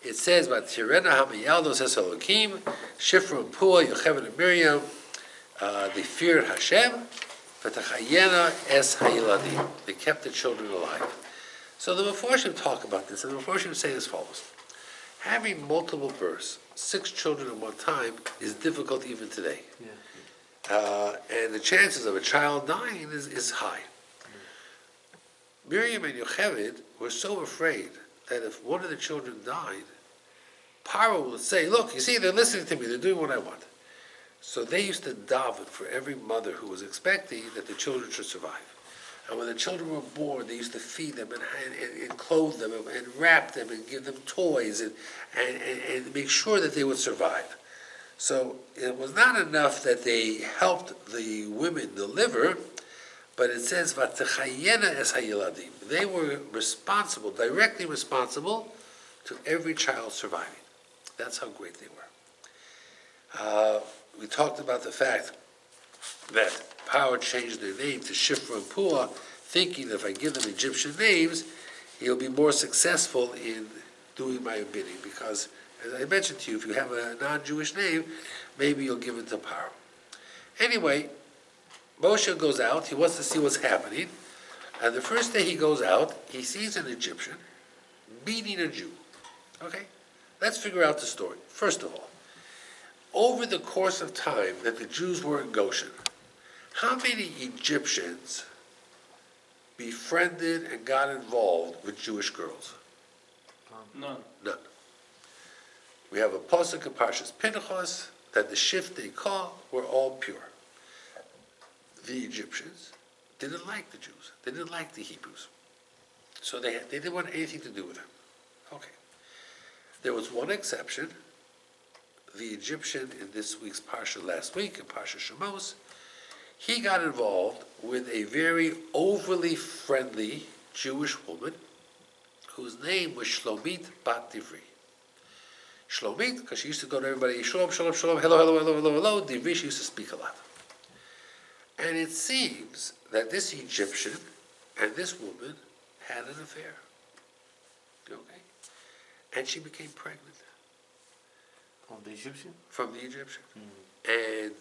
It says, "Vatirena hamayaldos es Elokim, Shifra and Pua, Yocheved and Miriam, they feared Hashem, v'tachayena es hayiladim." They kept the children alive. So the Meforshim talk about this, and the Meforshim say as follows: having multiple births, 6 children at one time, is difficult even today. And the chances of a child dying is high. Miriam and Yocheved were so afraid that if one of the children died, Paro would say, "Look, you see, they're listening to me, they're doing what I want." So they used to daven for every mother who was expecting that the children should survive. And when the children were born, they used to feed them and clothe them and wrap them and give them toys and make sure that they would survive. So it was not enough that they helped the women deliver, but it says, "Vatechayena es hayiladim." They were responsible, directly responsible to every child surviving. That's how great they were. We talked about the fact that Paro changed their name to Shifra and Pua, thinking that if I give them Egyptian names, he'll be more successful in doing my bidding. Because, as I mentioned to you, if you have a non-Jewish name, maybe you'll give it to Paro. Anyway, Moshe goes out, he wants to see what's happening, and the first day he goes out, he sees an Egyptian beating a Jew. Okay? Let's figure out the story. First of all, over the course of time that the Jews were in Goshen, how many Egyptians befriended and got involved with Jewish girls? None. None. We have a pasuk in Parshas Pinchas that the Shiftei Kah were all pure. The Egyptians didn't like the Jews. They didn't like the Hebrews. So they didn't want anything to do with them. Okay. There was one exception. The Egyptian in this week's Parsha last week, in Parsha Shemos, he got involved with a very overly friendly Jewish woman whose name was Shlomit Bat Divri. Shlomit, because she used to go to everybody, shalom, shalom, shalom, hello, hello, hello, hello, hello. Divri, she used to speak a lot. And it seems that this Egyptian and this woman had an affair. Okay? And she became pregnant. From the Egyptian? From the Egyptian. And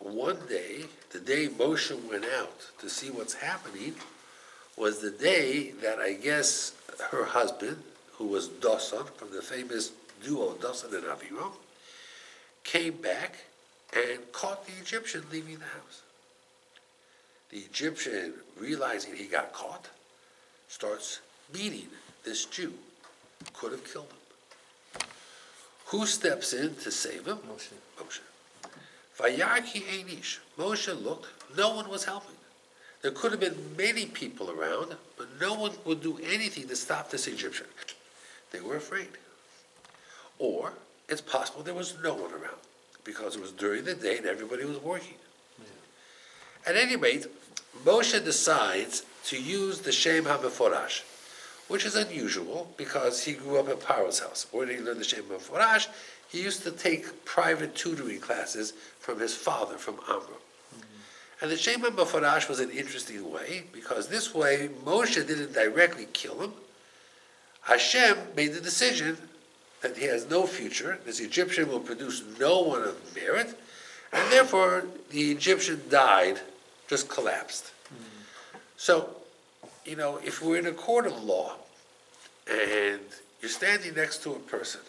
one day, the day Moshe went out to see what's happening, was the day that I guess her husband, who was Dosan, from the famous duo Dosan and Aviram, came back and caught the Egyptian leaving the house. The Egyptian, realizing he got caught, starts beating this Jew. Could have killed him. Who steps in to save him? Moshe. Vayarki Einish. Moshe looked, no one was helping. There could have been many people around, but no one would do anything to stop this Egyptian. They were afraid. Or, it's possible there was no one around, because it was during the day and everybody was working. At any rate, Moshe decides to use the Shem HaMeforash, which is unusual because he grew up at Paro's house. Where did he learn the Shem HaMeforash? He used to take private tutoring classes from his father, from Amram. And the Shem HaMeforash was an interesting way, because this way Moshe didn't directly kill him. Hashem made the decision that he has no future, this Egyptian will produce no one of merit, and therefore the Egyptian died, just collapsed. So, if we're in a court of law, and you're standing next to a person,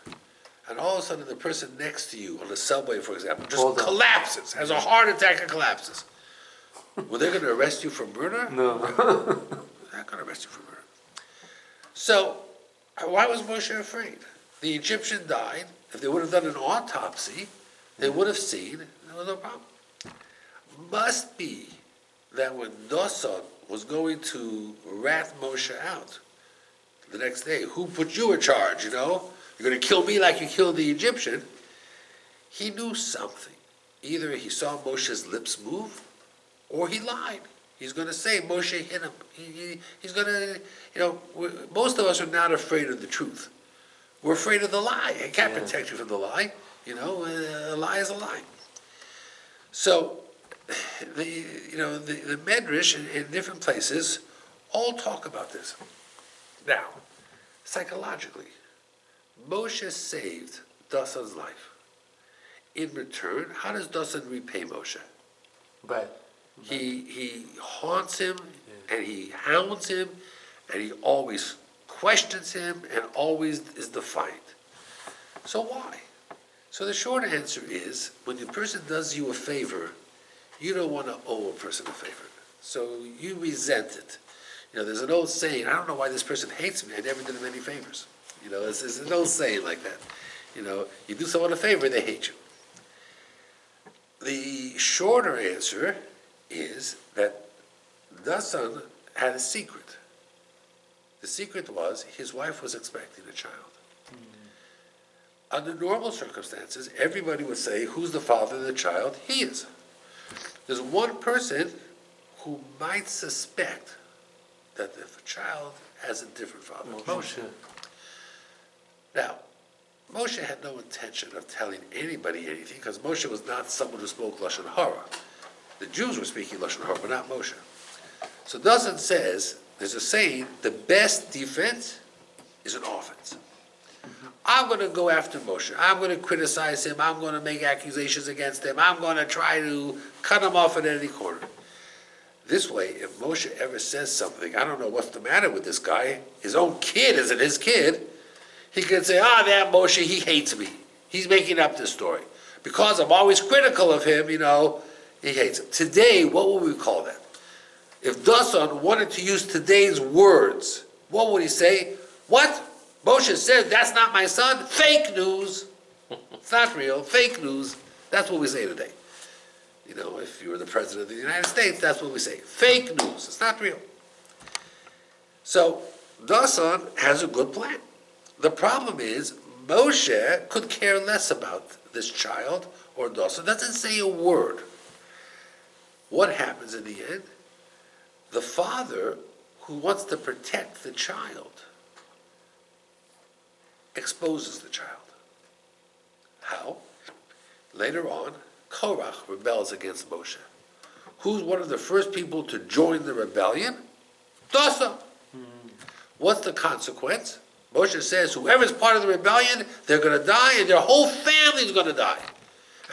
and all of a sudden the person next to you on the subway, for example, just collapses, has a heart attack and collapses. Well, they're going to arrest you for murder? No. They're not going to arrest you for murder. So, why was Moshe afraid? The Egyptian died. If they would have done an autopsy, they would have seen there was no problem. Must be that when Dosan was going to rat Moshe out the next day, who put you in charge, You're going to kill me like you killed the Egyptian. He knew something. Either he saw Moshe's lips move, or he lied. He's going to say Moshe hit him. He's going to, most of us are not afraid of the truth. We're afraid of the lie. I can't protect you from the lie. A lie is a lie. So, the Medrash in different places all talk about this. Now, psychologically, Moshe saved Dasan's life. In return, how does Dasan repay Moshe? Bad. He haunts him, and he hounds him, and he always questions him, and always is defiant. So why? So the short answer is, when the person does you a favor, you don't want to owe a person a favor. So you resent it. There's an old saying, I don't know why this person hates me, I never did him any favors. It's an old saying like that. You do someone a favor, they hate you. The shorter answer is that Dasan had a secret. The secret was his wife was expecting a child. Under normal circumstances, everybody would say, who's the father of the child? He is. There's one person who might suspect that if a child has a different father, Moshe. Now, Moshe had no intention of telling anybody anything, because Moshe was not someone who spoke Lashon Hara. The Jews were speaking Lashon Hara, but not Moshe. So Dasan says, there's a saying, the best defense is an offense. I'm going to go after Moshe. I'm going to criticize him. I'm going to make accusations against him. I'm going to try to cut him off at any corner. This way, if Moshe ever says something, I don't know what's the matter with this guy, his own kid isn't his kid, he can say, that Moshe, he hates me. He's making up this story. Because I'm always critical of him, he hates him. Today, what would we call that? If Dasan wanted to use today's words, what would he say? What? Moshe said, that's not my son? Fake news. It's not real. Fake news. That's what we say today. If you were the president of the United States, that's what we say. Fake news. It's not real. So, Dasan has a good plan. The problem is, Moshe could care less about this child, or Dasan doesn't say a word. What happens in the end? The father, who wants to protect the child, exposes the child. How? Later on, Korach rebels against Moshe. Who's one of the first people to join the rebellion? Dasan. What's the consequence? Moshe says, whoever's part of the rebellion, they're going to die, and their whole family's going to die.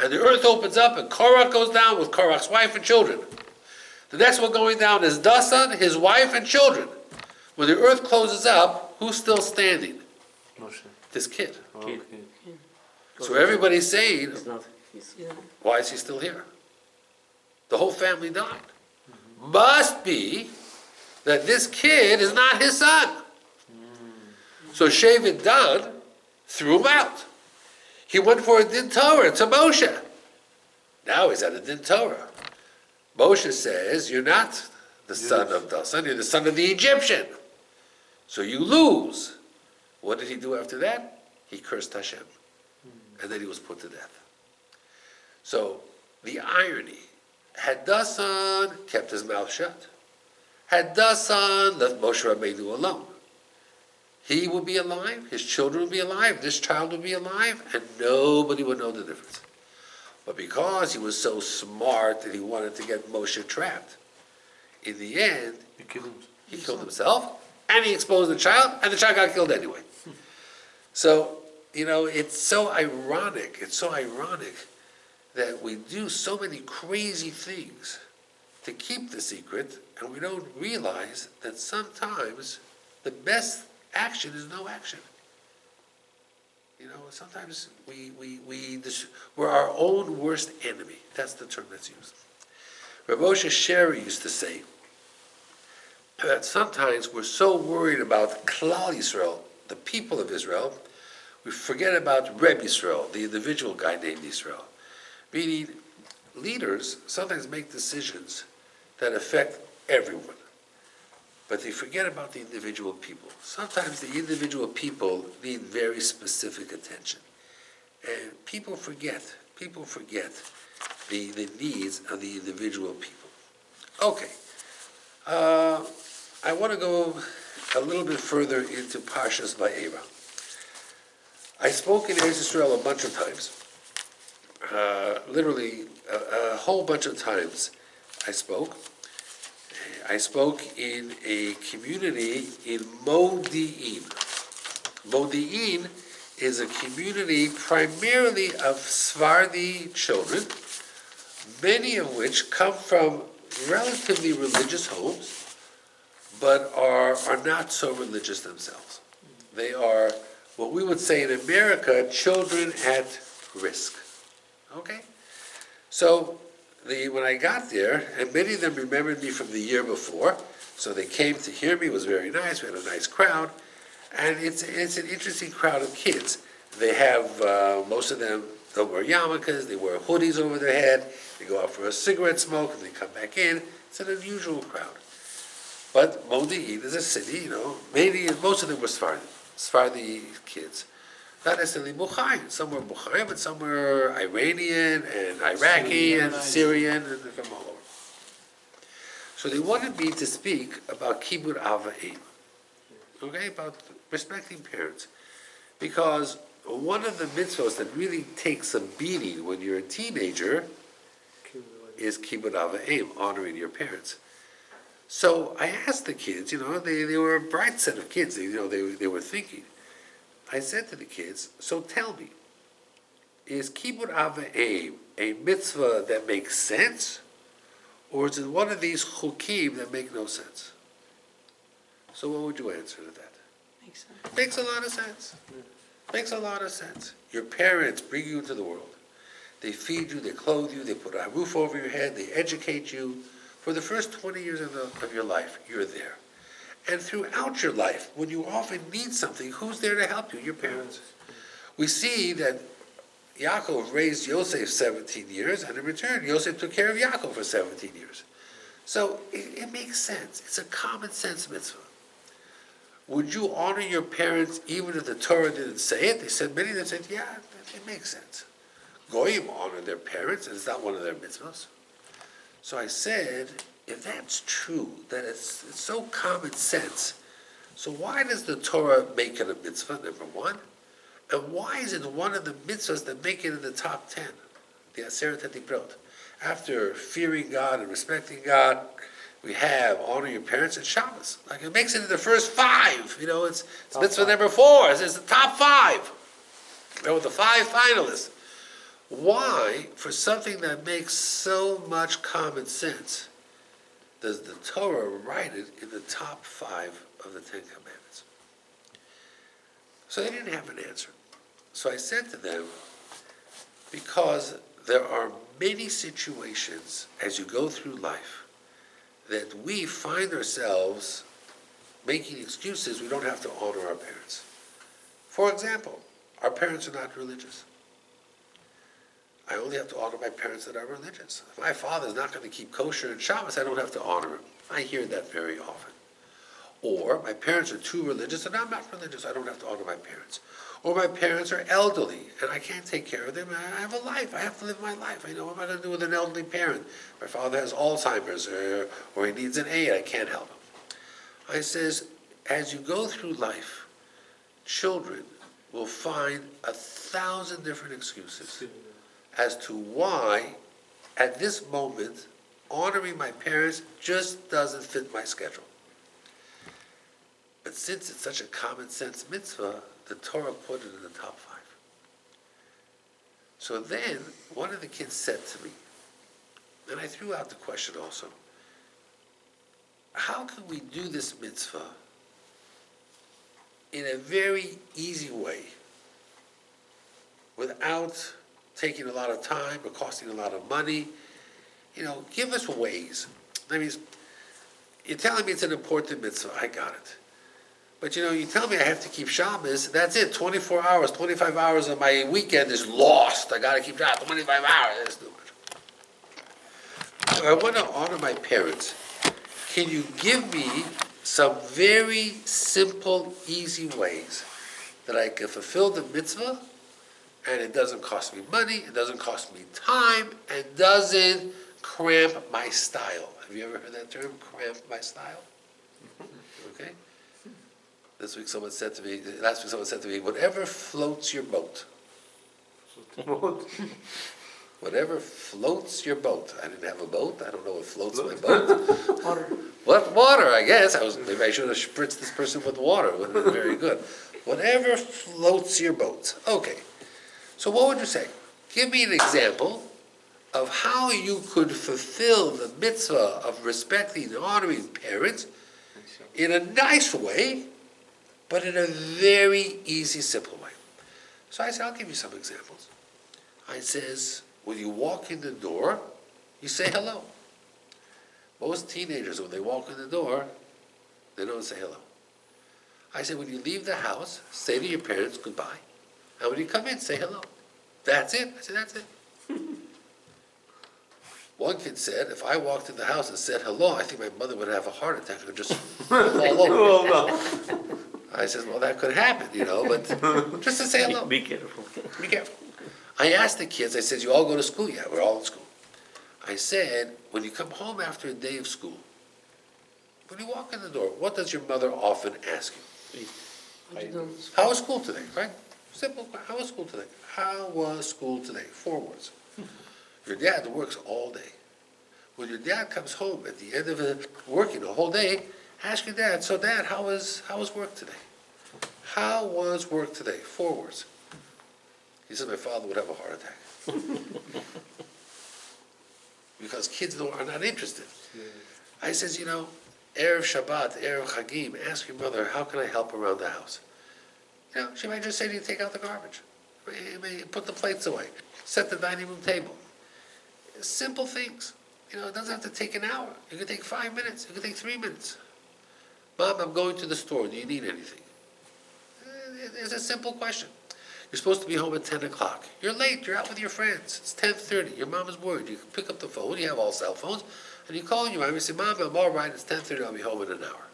And the earth opens up, and Korach goes down with Korach's wife and children. The next one going down is Dasan, his wife, and children. When the earth closes up, who's still standing? Moshe. This kid. Okay. So everybody's saying, It's not his. why is he still here? The whole family died. Must be that this kid is not his son. So Shevet Dan threw him out. He went for a din Torah to Moshe. Now he's at a din Torah. Moshe says, you're not the son of Dasan, you're the son of the Egyptian. So you lose. What did he do after that? He cursed Hashem. And then he was put to death. So the irony, had Dasan kept his mouth shut, had Dasan left Moshe Rabbeinu alone, he would be alive, his children would be alive, this child would be alive, and nobody would know the difference. But because he was so smart and he wanted to get Moshe trapped, in the end, he killed himself, and he exposed the child, and the child got killed anyway. So, it's so ironic that we do so many crazy things to keep the secret, and we don't realize that sometimes the best action is no action. Sometimes we're our own worst enemy. That's the term that's used. Rav Moshe Sherry used to say that sometimes we're so worried about Klal Yisrael, the people of Israel, we forget about Reb Yisrael, the individual guy named Yisrael. Meaning, leaders sometimes make decisions that affect everyone, but they forget about the individual people. Sometimes the individual people need very specific attention. And people forget the needs of the individual people. Okay, I want to go a little bit further into Parshas Vayera. I spoke in Eretz Yisrael a bunch of times. Literally a whole bunch of times I spoke. I spoke in a community in Modi'in. Modi'in is a community primarily of Sephardi children, many of which come from relatively religious homes, but are not so religious themselves. They are, what we would say in America, children at risk. Okay? So, when I got there, and many of them remembered me from the year before, so they came to hear me. It was very nice. We had a nice crowd. And it's an interesting crowd of kids. They have, most of them don't wear yarmulkes, they wear hoodies over their head, they go out for a cigarette smoke, and they come back in. It's an unusual crowd. But Modi'in is a city, most of them were Sephardi kids. Not necessarily Bukhari. Some were Bukhari, but some were Iranian and Iraqi and Syrian and from all over. So they wanted me to speak about Kibbud Av V'Em, okay, about respecting parents. Because one of the mitzvahs that really takes a beating when you're a teenager is Kibbud Av V'Em, honoring your parents. So I asked the kids, they were a bright set of kids, they were thinking. I said to the kids, so tell me, is Kibbud Av V'Em a mitzvah that makes sense, or is it one of these chukim that make no sense? So what would you answer to that? Makes sense. Makes a lot of sense. Makes a lot of sense. Your parents bring you into the world. They feed you, they clothe you, they put a roof over your head, they educate you. For the first 20 years of your life, you're there. And throughout your life, when you often need something, who's there to help you? Your parents. We see that Yaakov raised Yosef 17 years, and in return, Yosef took care of Yaakov for 17 years. So it makes sense. It's a common sense mitzvah. Would you honor your parents even if the Torah didn't say it? They said, many of them said, yeah, it makes sense. Goyim honor their parents, and it's not one of their mitzvahs. So I said, if that's true, that it's so common sense, so why does the Torah make it a mitzvah, number one? And why is it one of the mitzvahs that make it in the top 10, the Aseret HaDibrot? After fearing God and respecting God, we have honor your parents and Shabbos. Like it makes it in the first 5. It's mitzvah number 4. It's the top 5. The 5 finalists. Why, for something that makes so much common sense, does the Torah write it in the top 5 of the 10 Commandments? So they didn't have an answer. So I said to them, because there are many situations as you go through life that we find ourselves making excuses we don't have to honor our parents. For example, our parents are not religious. I only have to honor my parents that are religious. If my father's not going to keep kosher and Shabbos, I don't have to honor him. I hear that very often. Or my parents are too religious and I'm not religious, I don't have to honor my parents. Or my parents are elderly and I can't take care of them. I have a life, I have to live my life. I know what am I going to do with an elderly parent? My father has Alzheimer's or he needs an aid, I can't help him. I says, as you go through life, children will find 1,000 different excuses as to why, at this moment, honoring my parents just doesn't fit my schedule. But since it's such a common sense mitzvah, the Torah put it in the top 5. So then, one of the kids said to me, and I threw out the question also, how can we do this mitzvah in a very easy way without taking a lot of time or costing a lot of money? Give us ways. I mean, you're telling me it's an important mitzvah, I got it. But you tell me I have to keep Shabbos, that's it, 24 hours, 25 hours of my weekend is lost. I got to keep Shabbos, 25 hours, that's too much. So I want to honor my parents. Can you give me some very simple, easy ways that I can fulfill the mitzvah and it doesn't cost me money, it doesn't cost me time, and doesn't cramp my style? Have you ever heard that term, cramp my style? Okay? Last week someone said to me, whatever floats your boat. Whatever floats your boat. I didn't have a boat. I don't know what floats my boat. Water. What? Water, I guess. Maybe I should have spritzed this person with water. It would have been very good. Whatever floats your boat. Okay. So what would you say? Give me an example of how you could fulfill the mitzvah of respecting and honoring parents in a nice way, but in a very easy, simple way. So I said, I'll give you some examples. I says, when you walk in the door, you say hello. Most teenagers, when they walk in the door, they don't say hello. I said, when you leave the house, say to your parents goodbye. And when you come in, say hello. That's it. I said, that's it. One kid said, if I walked in the house and said hello, I think my mother would have a heart attack and just fall over. I said, well, that could happen, but just to say hello. Be careful. Be careful. I asked the kids, I said, you all go to school? Yeah, we're all in school. I said, when you come home after a day of school, when you walk in the door, what does your mother often ask you? How was school today, right? Simple. How was school today? How was school today? 4 words. Your dad works all day. When your dad comes home at the end of working a whole day, ask your dad, so Dad, how was work today? How was work today? 4 words. He said my father would have a heart attack. Because kids are not interested. I says, Erev Shabbat, Erev Chagim, ask your mother, how can I help around the house? She might just say to you, take out the garbage. Put the plates away. Set the dining room table. Simple things. It doesn't have to take an hour. It could take 5 minutes. It could take 3 minutes. Mom, I'm going to the store. Do you need anything? It's a simple question. You're supposed to be home at 10 o'clock. You're late. You're out with your friends. It's 10:30. Your mom is worried. You pick up the phone. You have all cell phones. And you call your mom and you say, Mom, I'm all right. It's 10:30. I'll be home in an hour.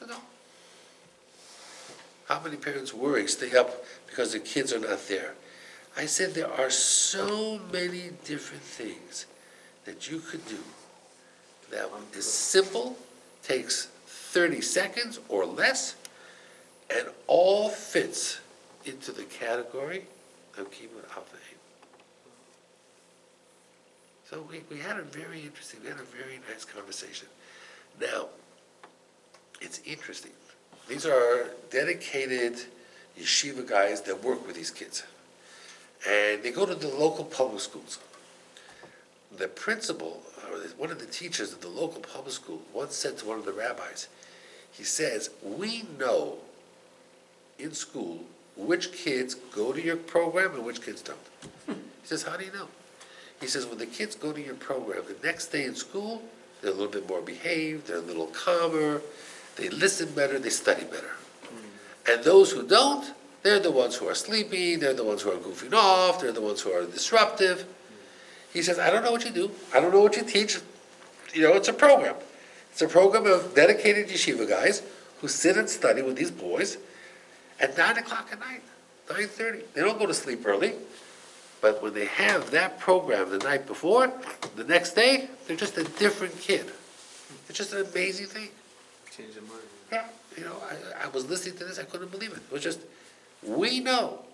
No. How many parents worry, stay up because the kids are not there? I said there are so many different things that you could do that is simple, takes 30 seconds or less, and all fits into the category of kibbud avim. So we had a very nice conversation. Now, it's interesting. These are dedicated yeshiva guys that work with these kids. And they go to the local public schools. The principal, or one of the teachers of the local public school, once said to one of the rabbis, he says, we know in school which kids go to your program and which kids don't. He says, how do you know? He says, when the kids go to your program, the next day in school, they're a little bit more behaved, they're a little calmer, they listen better, they study better. And those who don't, they're the ones who are sleepy, they're the ones who are goofing off, they're the ones who are disruptive. He says, I don't know what you do, I don't know what you teach. It's a program. It's a program of dedicated yeshiva guys who sit and study with these boys at 9 o'clock at night, 9:30. They don't go to sleep early, but when they have that program the night before, the next day, they're just a different kid. It's just an amazing thing. Change your mind. Yeah, I was listening to this, I couldn't believe it. It was just, we know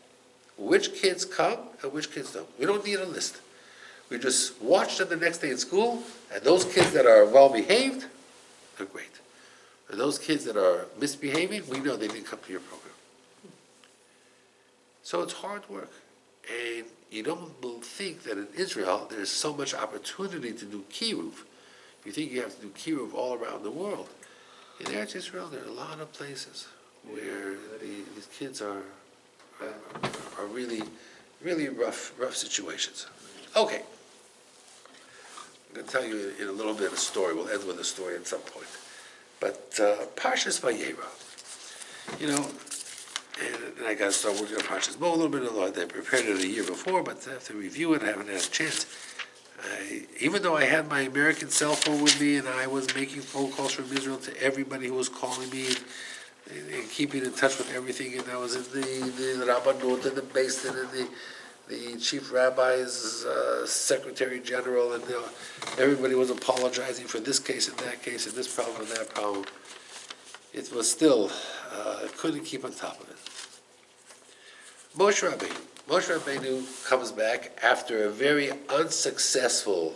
which kids come and which kids don't. We don't need a list. We just watch them the next day in school, and those kids that are well behaved, they're great. And those kids that are misbehaving, we know they didn't come to your program. So it's hard work. And you don't think that in Israel there's so much opportunity to do kiruv. You think you have to do kiruv all around the world. In Eretz Israel, there are a lot of places where these kids are really, really rough situations. Okay. I'm going to tell you in a little bit of a story. We'll end with a story at some point. But Parshas Vayera, and I got to start working on Parshas Bo a little bit. I prepared it a year before, but I have to review it. I haven't had a chance. Even though I had my American cell phone with me and I was making phone calls from Israel to everybody who was calling me and keeping in touch with everything, and I was in the Rabbanut and the Beis Din and the chief rabbi's secretary general, and everybody was apologizing for this case and that case and this problem and that problem. It was still, couldn't keep on top of it. Moshe Rabbeinu comes back after a very unsuccessful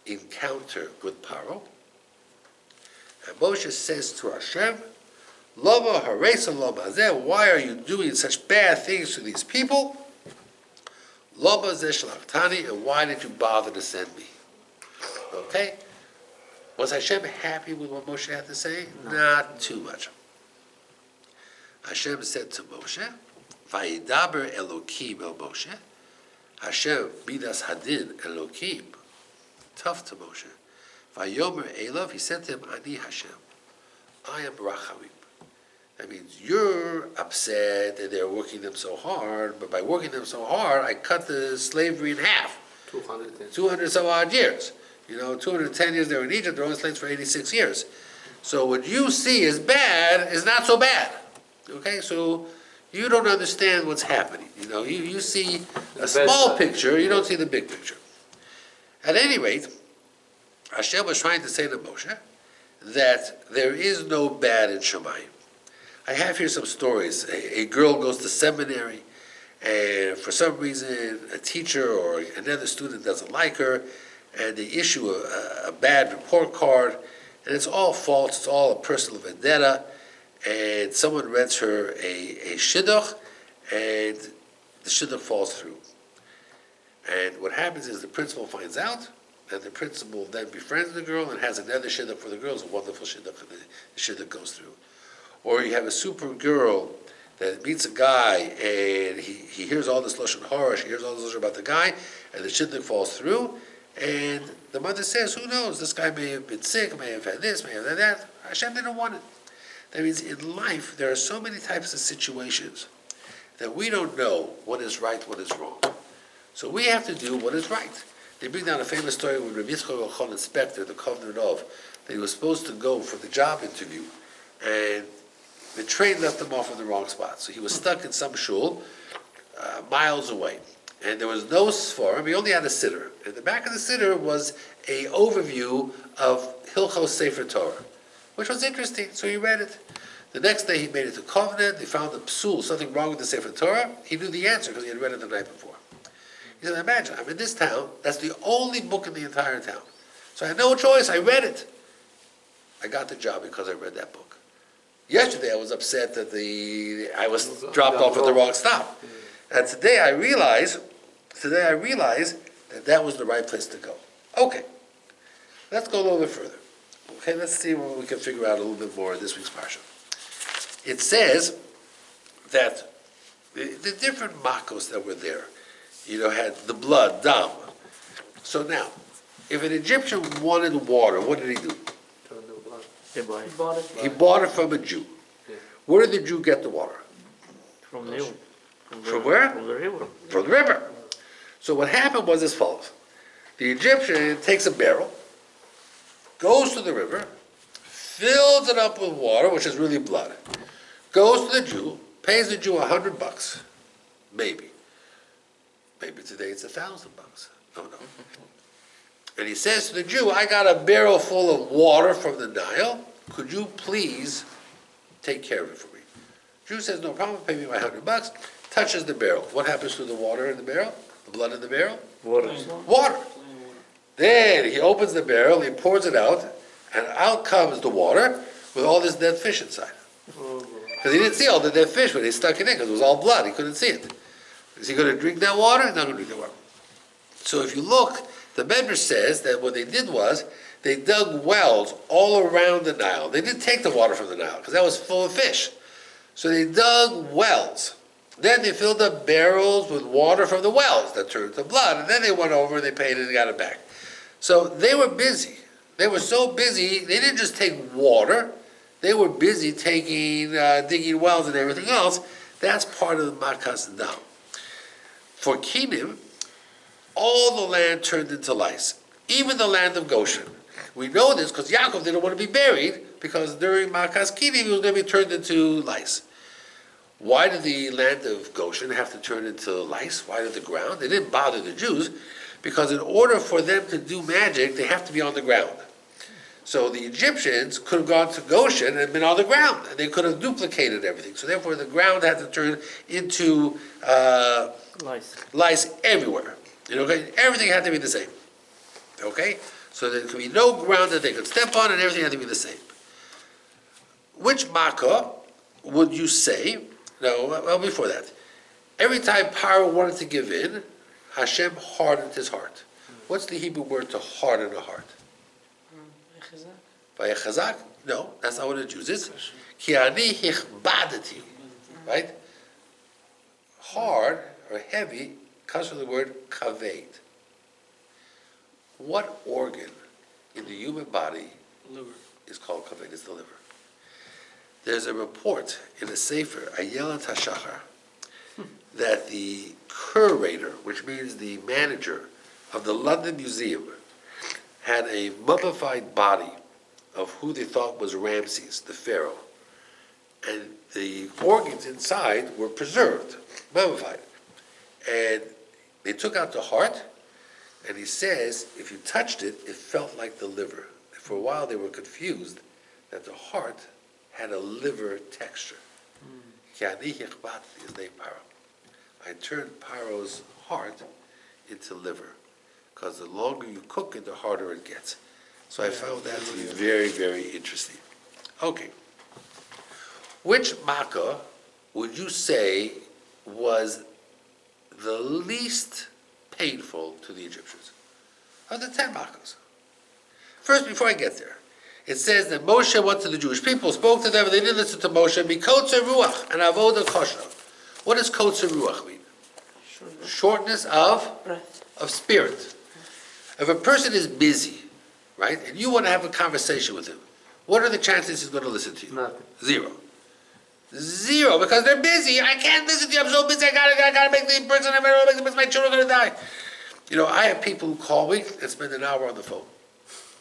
encounter with Paro. And Moshe says to Hashem, Lama haresa lama zeh, why are you doing such bad things to these people? Lama zeh shlachtani, and why did you bother to send me? Okay? Was Hashem happy with what Moshe had to say? No. Not too much. Hashem said to Moshe, Vayidaber Elokim el Moshe, Hashem midas hadin Elokim, tough to Moshe. Vayomer Elav, he said to him, Ani Hashem, I am Rachamim. That means you're upset that they're working them so hard, but by working them so hard, I cut the slavery in half. 200 some odd years. 210 years they were in Egypt, they're only slaves for 86 years. So what you see as bad is not so bad. Okay, so you don't understand what's happening. You see a small picture, you don't see the big picture. At any rate, Hashem was trying to say to Moshe that there is no bad in Shemayim. I have here some stories. A girl goes to seminary, and for some reason a teacher or another student doesn't like her, and they issue a bad report card, and it's all false, it's all a personal vendetta, and someone rents her a shidduch, and the shidduch falls through. And what happens is the principal finds out, and the principal then befriends the girl and has another shidduch for the girl. It's a wonderful shidduch, and the shidduch goes through. Or you have a super girl that meets a guy, and he hears all this lashon hara, she hears all this lashon about the guy, and the shidduch falls through, and the mother says, who knows, this guy may have been sick, may have had this, may have had that. Hashem didn't want it. That means in life, there are so many types of situations that we don't know what is right, what is wrong. So we have to do what is right. They bring down a famous story with Rabbi Yitzchak inspector, the covenant of, that he was supposed to go for the job interview, and the train left him off in the wrong spot. So he was stuck in some shul, miles away. And there was no sforim, he only had a siddur. In the back of the siddur was a overview of Hilchos Sefer Torah, which was interesting, so he read it. The next day he made it to covenant, they found a psul, something wrong with the Sefer Torah. He knew the answer because he had read it the night before. He said, imagine, I'm in this town, that's the only book in the entire town. So I had no choice, I read it. I got the job because I read that book. Yesterday I was upset that I was dropped off at the wrong stop. And today I realize that was the right place to go. Okay, let's go a little bit further. Okay, let's see what we can figure out a little bit more in this week's parsha. It says that the different makos that were there, had the blood, dam. So now, if an Egyptian wanted water, what did he do? He bought it from a Jew. Yeah. Where did the Jew get the water? From the river. From where? From the river. From the river. So what happened was as follows. The Egyptian takes a barrel, goes to the river, fills it up with water, which is really blood, goes to the Jew, pays the Jew $100, maybe. Maybe today it's $1,000. No. And he says to the Jew, I got a barrel full of water from the Nile. Could you please take care of it for me? Jew says, no problem, pay me my $100. Touches the barrel. What happens to the water in the barrel? The blood in the barrel? Water. Then he opens the barrel, he pours it out, and out comes the water with all this dead fish inside. Because he didn't see all the dead fish when he stuck it in, because it was all blood, he couldn't see it. Is he going to drink that water? He's not going to drink that water. So if you look, the Medrash says that what they did was, they dug wells all around the Nile. They didn't take the water from the Nile, because that was full of fish. So they dug wells. Then they filled up barrels with water from the wells that turned to blood. And then they went over and they paid it and got it back. So they were busy. They were so busy, they didn't just take water. They were busy digging wells and everything else. That's part of the Makas Dam. For Kinim, all the land turned into lice. Even the land of Goshen. We know this because Yaakov didn't want to be buried, because during Makas Kinim he was going to be turned into lice. Why did the land of Goshen have to turn into lice? Why did the ground? They didn't bother the Jews, because in order for them to do magic, they have to be on the ground. So the Egyptians could have gone to Goshen and been on the ground, and they could have duplicated everything. So therefore the ground had to turn into lice everywhere. Everything had to be the same. Okay? So there could be no ground that they could step on, and everything had to be the same. Which makkah? would you say, no, well, before that, every time Paro wanted to give in, Hashem hardened his heart. What's the Hebrew word to harden a heart? Vayachazak? No, that's not what it uses. Ki ani hichbadati. Right? Hard or heavy comes from the word kaved. What organ in the human body is called kaved? It's the liver. There's a report in a Sefer, Ayelat HaShachar, that the curator, which means the manager of the London Museum, had a mummified body of who they thought was Ramses, the pharaoh. And the organs inside were preserved, mummified. And they took out the heart, and he says, if you touched it, it felt like the liver. For a while they were confused that the heart had a liver texture. Ki ani hichbadati is named Paro. I turned Paro's heart into liver, because the longer you cook it, the harder it gets. So I found that to be very, very interesting. Okay. Which makkah would you say was the least painful to the Egyptians? Of the 10 makkahs. First, before I get there, it says that Moshe went to the Jewish people, spoke to them, and they didn't listen to Moshe. Mikotzer ruach and avoda kosher. What does kotzer ruach mean? Shortness of spirit. If a person is busy, right, and you want to have a conversation with him, what are the chances he's going to listen to you? Nothing. Zero, because they're busy. I can't listen to you. I'm so busy. I gotta make the person. I'm gonna make the person. My children are gonna die. You know, I have people who call me and spend an hour on the phone.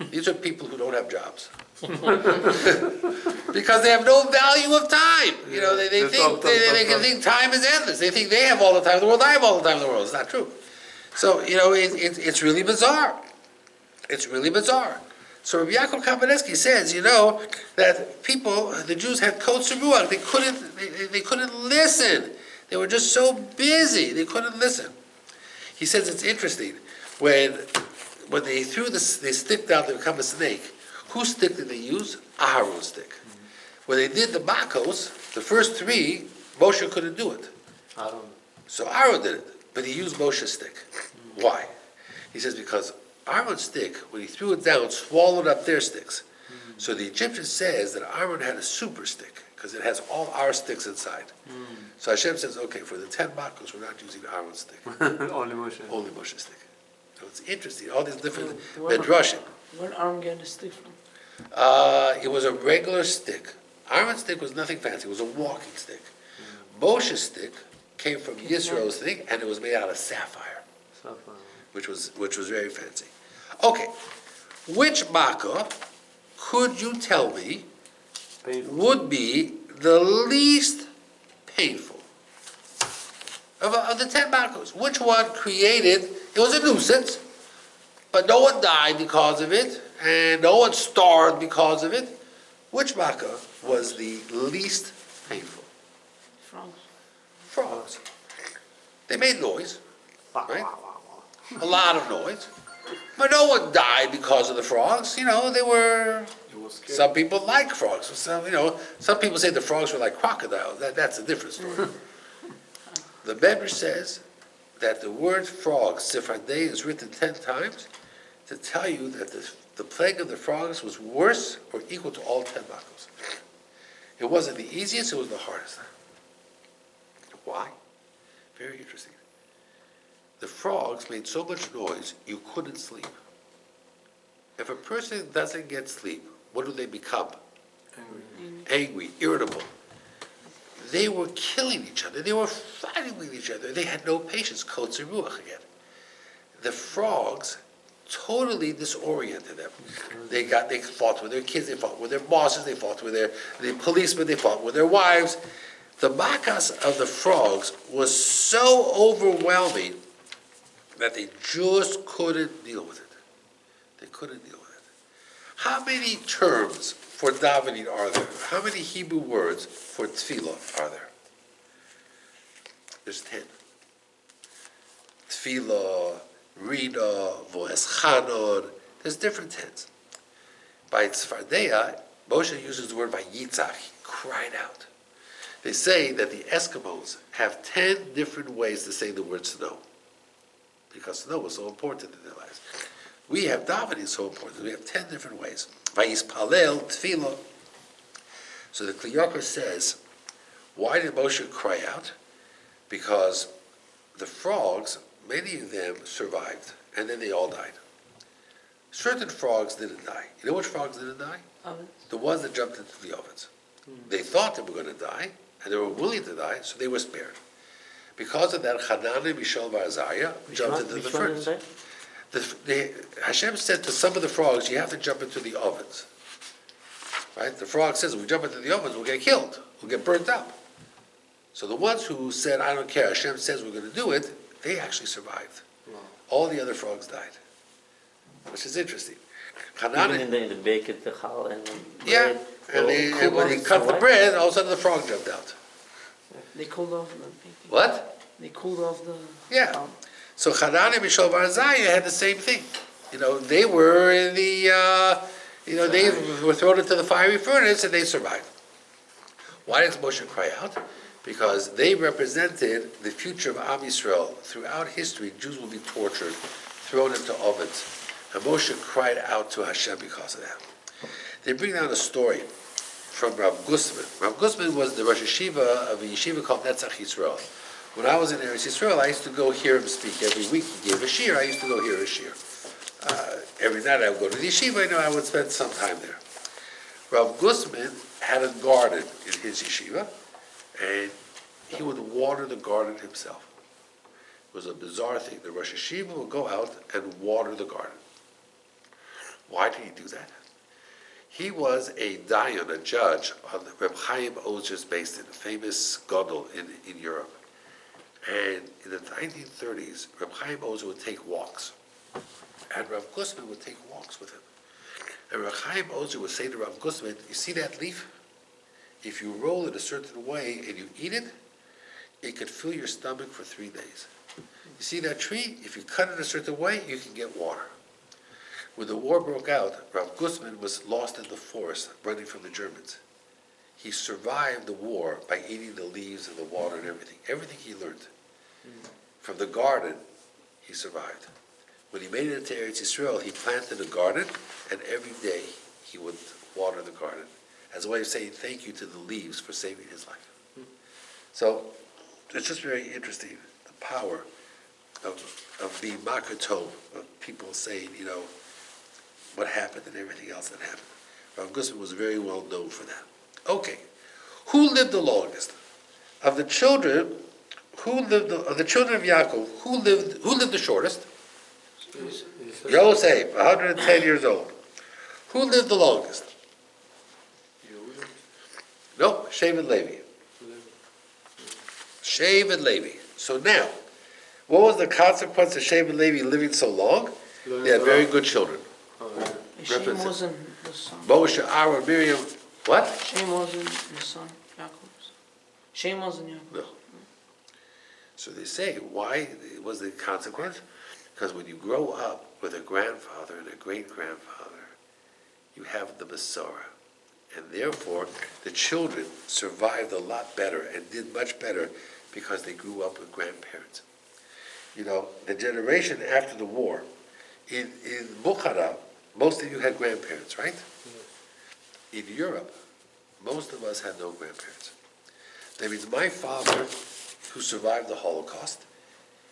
These are people who don't have jobs. Because they have no value of time. You know, they think time is endless. They think they have all the time in the world. I have all the time in the world. It's not true. So, you know, it's really bizarre. It's really bizarre. So Rabbi Yaakov Kapaneski says, you know, that people, the Jews had kotzer ruach. They couldn't listen. They were just so busy. They couldn't listen. He says it's interesting. When they threw the stick down to become a snake, whose stick did they use? Aharon's stick. When they did the makos, the first 3, Moshe couldn't do it. So Aaron did it, but he used Moshe's stick. Why? He says because Aaron's stick, when he threw it down, swallowed up their sticks. So the Egyptian says that Aaron had a super stick, because it has all our sticks inside. So Hashem says, okay, for the 10 makos, we're not using Aaron's stick. Only Moshe. Only Moshe's stick. So it's interesting, all these different medrashim. Where did Aaron get the stick from? It was a regular stick. Aaron's stick was nothing fancy, it was a walking stick. Moshe's stick came from Yisro's thing, and it was made out of sapphire, which was very fancy. Okay, which makkah could you tell me would be the least painful of the 10 makkahs? Which one created, it was a nuisance, but no one died because of it, and no one starved because of it. Which makkah was the least painful? Frogs. They made noise, right? A lot of noise. But no one died because of the frogs. You know, they were, some people like frogs. Some people say the frogs were like crocodiles. That's a different story. The Medrash says that the word frog, Sifardei, is written 10 times to tell you that the plague of the frogs was worse or equal to all 10 makkos. It wasn't the easiest, it was the hardest. Why? Very interesting. The frogs made so much noise, you couldn't sleep. If a person doesn't get sleep, what do they become? Angry, irritable. They were killing each other. They were fighting with each other. They had no patience. Kotzer ruach again. The frogs totally disoriented them. They fought with their kids, they fought with their bosses, they fought with the policemen, they fought with their wives. The makas of the frogs was so overwhelming that they just couldn't deal with it. They couldn't deal with it. How many terms for davening are there? How many Hebrew words for tefillah are there? There's 10. Tefillah, Rina, Vo'eschanod, there's different 10s. By Tzfardeya, Moshe uses the word by Yitzhak, he cried out. They say that the Eskimos have 10 different ways to say the word snow, because snow was so important in their lives. We have davening so important. We have 10 different ways. Vayispalel tefillah. So the Kli Yakar says, why did Moshe cry out? Because the frogs, many of them survived, and then they all died. Certain frogs didn't die. You know which frogs didn't die? Ovens. The ones that jumped into the ovens. They thought they were going to die, and they were willing to die, so they were spared. Because of that, Hanani, Mishael, Azariah jumped into the furnace. Hashem said to some of the frogs, you have to jump into the ovens. Right? The frog says, if we jump into the ovens, we'll get killed. We'll get burnt up. So the ones who said, I don't care, Hashem says we're going to do it, they actually survived. Wow. All the other frogs died, which is interesting. Even in the baked the chal and the Yeah, bread, and when he cut the bread, all of a sudden the frog jumped out. They cooled off the baking. What? They cooled off the. Yeah. So Hanani, Mishael, Azariah had the same thing. They were in the, they were thrown into the fiery furnace and they survived. Why does Moshe cry out? Because they represented the future of Am Yisrael. Throughout history, Jews will be tortured, thrown into ovens. And Moshe cried out to Hashem because of that. They bring down a story from Rav Gusman. Rav Gusman was the Rosh Yeshiva of a yeshiva called Netzach Yisrael. When I was in Eretz Yisrael, I used to go hear him speak every week. He gave a shir. I used to go hear a shir. Every night I would go to the yeshiva. I would spend some time there. Rav Gusman had a garden in his yeshiva, and he would water the garden himself. It was a bizarre thing. The Rosh Yeshiva would go out and water the garden. Why did he do that? He was a dayan, a judge, on the Reb Chaim Ozer's based in a famous gadol in Europe. And in the 1930s, Reb Chaim Ozer would take walks. And Rav Gusman would take walks with him. And Reb Chaim Ozer would say to Rav Gusman, you see that leaf? If you roll it a certain way and you eat it, it could fill your stomach for 3 days. You see that tree? If you cut it a certain way, you can get water. When the war broke out, Rav Gusman was lost in the forest, running from the Germans. He survived the war by eating the leaves and the water and everything. Everything he learned. From the garden, he survived. When he made it into Eretz Yisrael, he planted a garden, and every day he would water the garden as a way of saying thank you to the leaves for saving his life. So it's just very interesting, the power of being makatov, of people saying, what happened and everything else that happened. Rav Gusman was very well known for that. Okay, who lived the longest? Of the children of Yaakov, who lived the shortest? Yosef, 110 years old. Who lived the longest? No, Shevet Levi. Shevet Levi. So now, what was the consequence of Shevet Levi living so long? They had very good children. Shem wasn't the son. Moshe, Aaron, Miriam. What? Shem wasn't the son. Yaakov's. Shem wasn't Yaakov. No. So they say, why was the consequence? Because when you grow up with a grandfather and a great-grandfather, you have the Masorah. And therefore, the children survived a lot better and did much better because they grew up with grandparents. The generation after the war, in Bukhara, most of you had grandparents, right? In Europe, most of us had no grandparents. That means my father, who survived the Holocaust,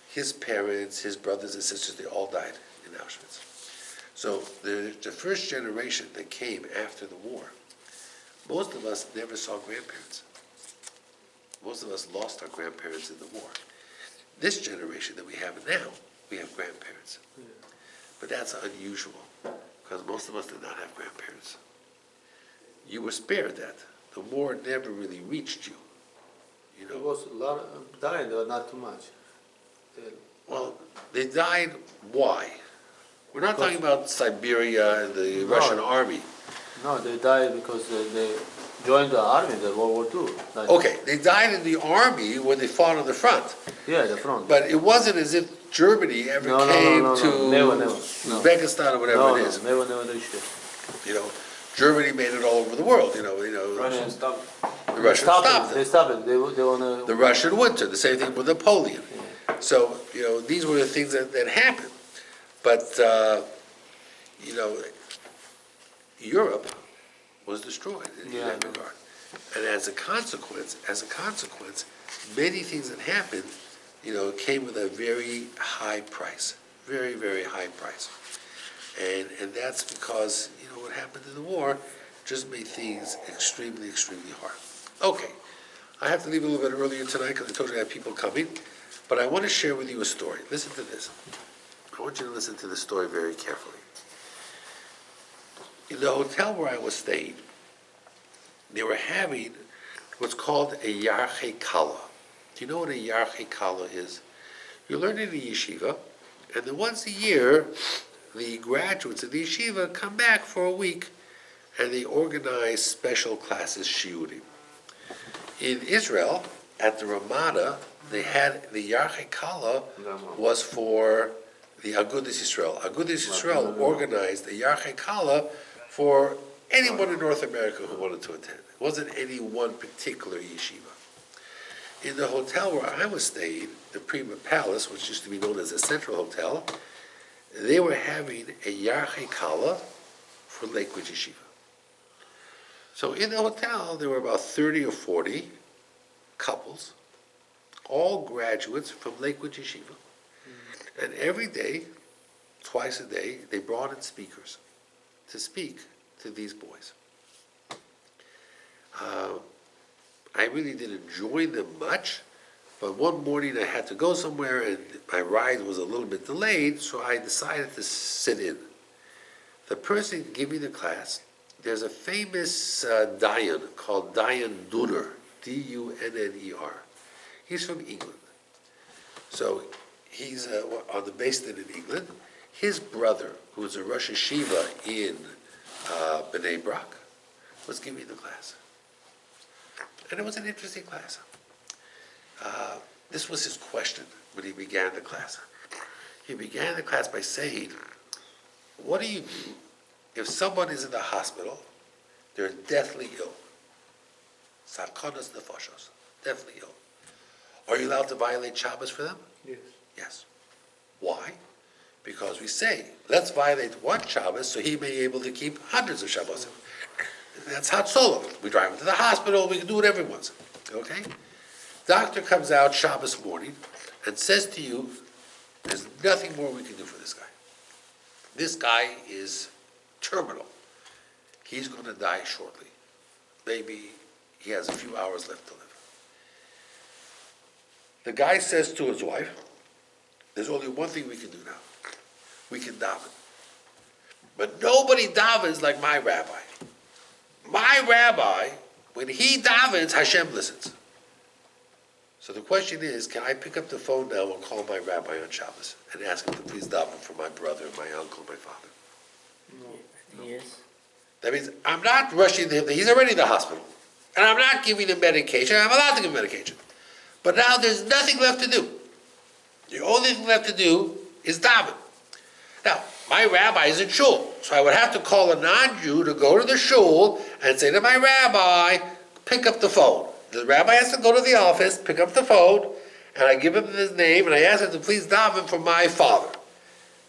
his parents, his brothers and sisters, they all died in Auschwitz. So the first generation that came after the war, most of us never saw grandparents. Most of us lost our grandparents in the war. This generation that we have now, we have grandparents. But that's unusual, because most of us did not have grandparents. You were spared that. The war never really reached you. There was a lot of dying, but not too much. Well, they died, why? We're not talking about Siberia and the Russian army. No, they died because they joined the army, the World War II. Okay, they died in the army when they fought on the front. Yeah, the front. But it wasn't as if Germany ever came to Uzbekistan or whatever it is. Never reached it. Germany made it all over the world. Russia stopped. The Russians stopped They it. stopped it. They wanna. The Russian winter, the same thing with Napoleon. So, these were the things that happened. But, Europe was destroyed in Yeah, I that know. regard. And as a consequence, many things that happened, came with a very high price, very, very high price. And that's because, what happened in the war just made things extremely, extremely hard. Okay, I have to leave a little bit earlier tonight because I told you I have people coming, but I want to share with you a story. Listen to this. I want you to listen to this story very carefully. In the hotel where I was staying, they were having what's called a Yarche Kala. Do you know what a Yarche Kala is? You learn in the yeshiva, and then once a year, the graduates of the yeshiva come back for a week, and they organize special classes, shiurim. In Israel, at the Ramada, they had the Yarche Kala was for the Agudas Yisrael. Agudas Yisrael organized the Yarche Kala for anyone in North America who wanted to attend. It wasn't any one particular yeshiva. In the hotel where I was staying, the Prima Palace, which used to be known as the Central Hotel, they were having a Yarche Kala for Lakewood Yeshiva. So in the hotel, there were about 30 or 40 couples, all graduates from Lakewood Yeshiva. And every day, twice a day, they brought in speakers to speak to these boys. I really didn't join them much, but one morning I had to go somewhere and my ride was a little bit delayed, so I decided to sit in. The person giving the class, there's a famous Dayan called Dayan Dunner, D-U-N-N-E-R. He's from England. So he's based in England. His brother, who was a Rosh Yeshiva in Bnei Brak, was giving the class. And it was an interesting class. This was his question when he began the class. He began the class by saying, what do you do if someone is in the hospital, they're deathly ill? Sarkonas nefoshos, deathly ill. Are you allowed to violate Shabbos for them? Yes. Yes. Why? Because we say, let's violate one Shabbos so he may be able to keep hundreds of Shabbos. That's hot solo. We drive him to the hospital, we can do whatever he wants. Okay? Doctor comes out Shabbos morning and says to you, there's nothing more we can do for this guy. This guy is terminal. He's going to die shortly. Maybe he has a few hours left to live. The guy says to his wife, there's only one thing we can do now. We can daven. But nobody davens like my rabbi. My rabbi, when he davens, Hashem listens. So the question is, can I pick up the phone now and call my rabbi on Shabbos and ask him to please daven for my brother, my uncle, my father? Yes. That means I'm not rushing him. He's already in the hospital. And I'm not giving him medication. I'm allowed to give him medication. But now there's nothing left to do. The only thing left to do is daven. Now, my rabbi is in shul, so I would have to call a non-Jew to go to the shul and say to my rabbi, pick up the phone. The rabbi has to go to the office, pick up the phone, and I give him his name, and I ask him to please daven for my father.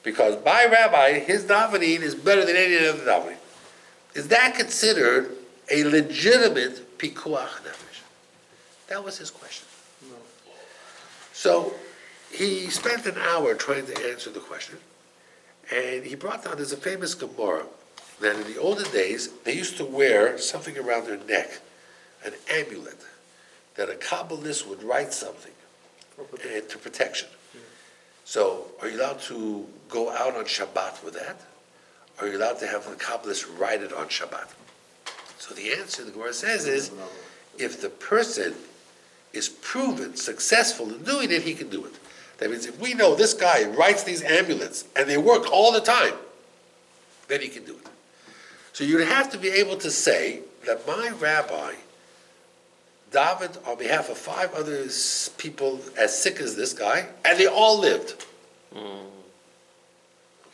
Because my rabbi, his davening is better than any other davening. Is that considered a legitimate pikuach nefesh? That was his question. No. So he spent an hour trying to answer the question, and he brought down, there's a famous Gemara, that in the olden days, they used to wear something around their neck, an amulet, that a Kabbalist would write something to protection. So, are you allowed to go out on Shabbat with that? Are you allowed to have the Kabbalist write it on Shabbat? So the answer the Gemara says is, if the person is proven successful in doing it, he can do it. That means if we know this guy writes these amulets and they work all the time, then he can do it. So you'd have to be able to say that my rabbi davened on behalf of 5 other people as sick as this guy, and they all lived.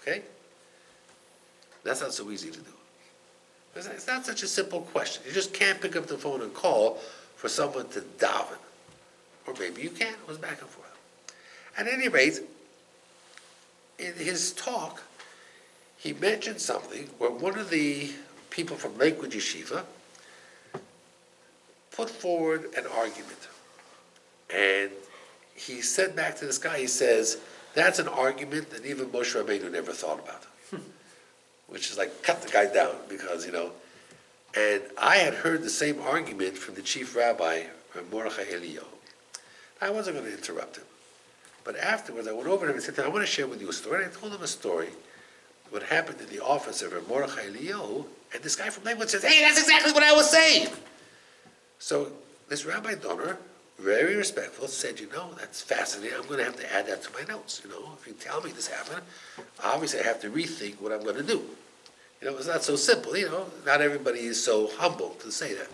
Okay? That's not so easy to do. It's not such a simple question. You just can't pick up the phone and call for someone to daven. Or maybe you can, it was back and forth. At any rate, in his talk, he mentioned something where one of the people from Lakewood Yeshiva put forward an argument. And he said back to this guy, he says, that's an argument that even Moshe Rabbeinu never thought about. Which is like, cut the guy down, because, and I had heard the same argument from the chief rabbi, Mordechai Eliyahu. I wasn't going to interrupt him. But afterwards, I went over to him and said, I want to share with you a story. And I told him a story, what happened in the office of Mordechai Eliyahu, and this guy from Lakewood says, hey, that's exactly what I was saying. So this Rabbi Donner, very respectful, said, that's fascinating. I'm going to have to add that to my notes. If you tell me this happened, obviously I have to rethink what I'm going to do. It's not so simple. Not everybody is so humble to say that.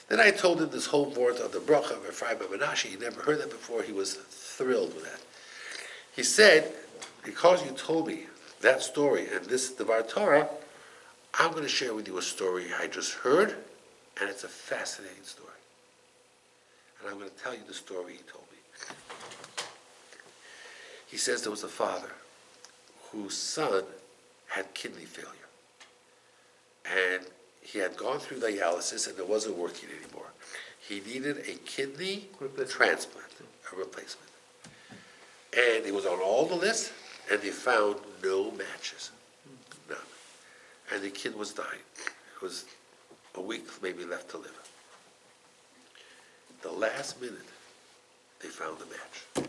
Then I told him this whole word of the bracha of Ephraim and Menashe. He never heard that before. He was thrilled with that. He said, because you told me that story and this Devar Torah, I'm going to share with you a story I just heard, and it's a fascinating story. And I'm going to tell you the story he told me. He says there was a father whose son had kidney failure. And he had gone through dialysis and it wasn't working anymore. He needed a kidney transplant, a replacement. And he was on all the lists, and they found no matches. None. And the kid was dying. It was a week maybe left to live. The last minute, they found a match.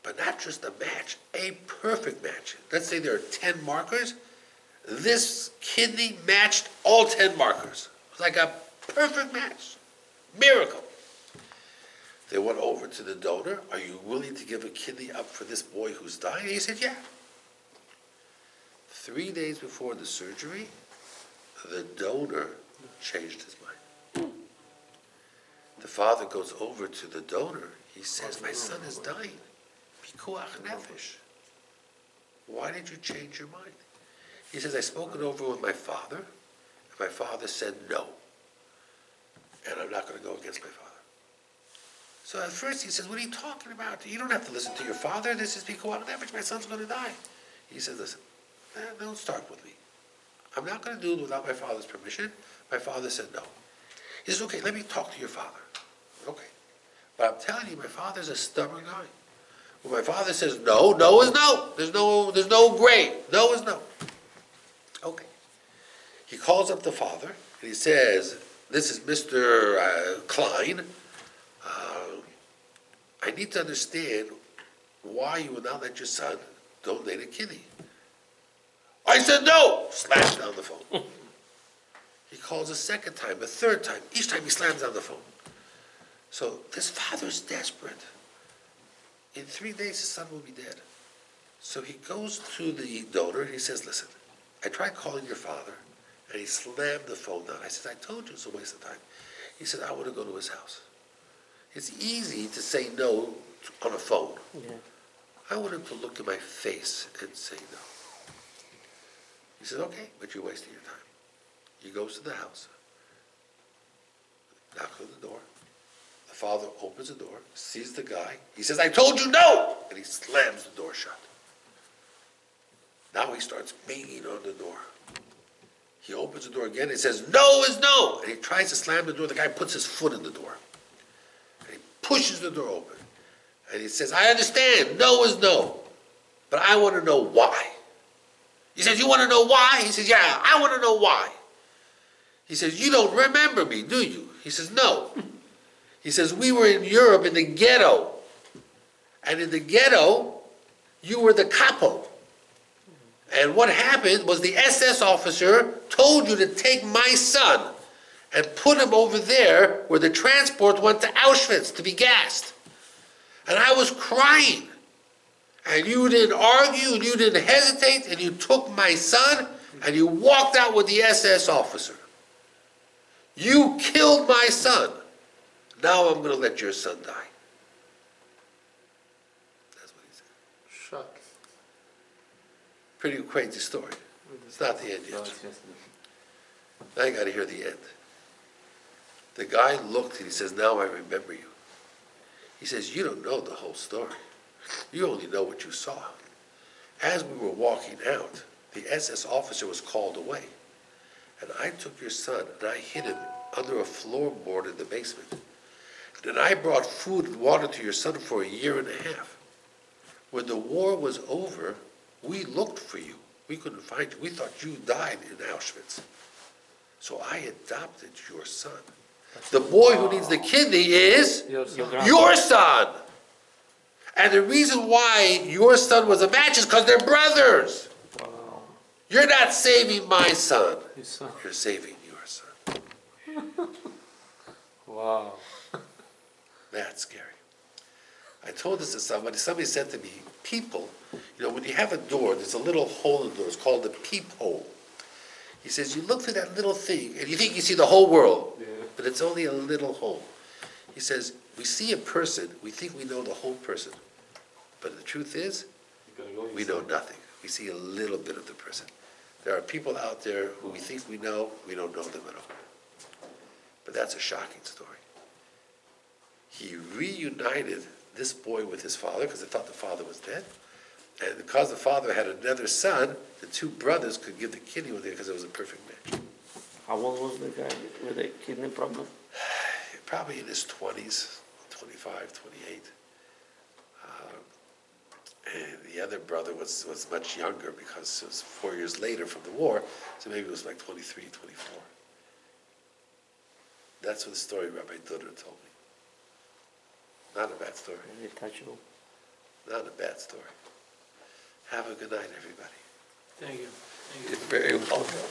But not just a match, a perfect match. Let's say there are 10 markers. This kidney matched all 10 markers. It was like a perfect match. Miracle. They went over to the donor. Are you willing to give a kidney up for this boy who's dying? And he said, yeah. 3 days before the surgery, the donor changed his mind. The father goes over to the donor. He says, my son is dying. Pikuach nefesh. Why did you change your mind? He says, I spoke it over with my father, and my father said no. And I'm not going to go against my father. So at first he says, what are you talking about? You don't have to listen to your father. This is Pikuach nefesh. My son's going to die. He says, listen, don't start with me. I'm not going to do it without my father's permission. My father said no. He says, okay, let me talk to your father. Okay. But I'm telling you, my father's a stubborn guy. When my father says no, no is no. There's no gray. No is no. Okay. He calls up the father, and he says, this is Mr. Klein. I need to understand why you will not let your son donate a kidney. I said no! Slashed down the phone. He calls a second time, a third time. Each time he slams down the phone. So this father's desperate. In 3 days, his son will be dead. So he goes to the donor and he says, listen, I tried calling your father, and he slammed the phone down. I said, I told you it's a waste of time. He said, I want to go to his house. It's easy to say no on a phone. Yeah. I want him to look in my face and say no. He said, okay, but you're wasting your time. He goes to the house, knocks on the door. The father opens the door, sees the guy. He says, I told you no! And he slams the door shut. Now he starts banging on the door. He opens the door again. He says, no is no! And he tries to slam the door. The guy puts his foot in the door. And he pushes the door open. And he says, I understand, no is no. But I want to know why. He says, you want to know why? He says, yeah, I want to know why. He says, you don't remember me, do you? He says, no. He says, we were in Europe in the ghetto. And in the ghetto, you were the capo. And what happened was the SS officer told you to take my son and put him over there where the transport went to Auschwitz to be gassed. And I was crying. And you didn't argue, and you didn't hesitate, and you took my son, and you walked out with the SS officer. You killed my son. Now I'm going to let your son die. That's what he said. Shock. Pretty crazy story. It's not the end No, yet. it's just Now you got to hear the end. The guy looked and he says, now I remember you. He says, you don't know the whole story. You only know what you saw. As we were walking out, the SS officer was called away. And I took your son and I hid him under a floorboard in the basement. Then I brought food and water to your son for a year and a half. When the war was over, we looked for you. We couldn't find you. We thought you died in Auschwitz. So I adopted your son. The boy who needs the kidney is Your son. your son. And the reason why your son was a match is because they're brothers. Wow. You're not saving my son. His son. You're saving your son. Wow. That's scary. I told this to somebody. Somebody said to me, people, when you have a door, there's a little hole in the door. It's called the peephole. He says, you look through that little thing, and you think you see the whole world, but it's only a little hole. He says, we see a person, we think we know the whole person, but the truth is, we know nothing. We see a little bit of the person. There are people out there who we think we don't know them at all. But that's a shocking story. He reunited this boy with his father because they thought the father was dead. And because the father had another son, the two brothers could give the kidney with it because it was a perfect match. How old was the guy with the kidney problem? Probably in his 20s, 25, 28. And the other brother was much younger because it was 4 years later from the war, so maybe it was like 23, 24. That's what the story Rabbi Duder told me. Not a bad story. Very touchable. Not a bad story. Have a good night, everybody. Thank you. You're very welcome.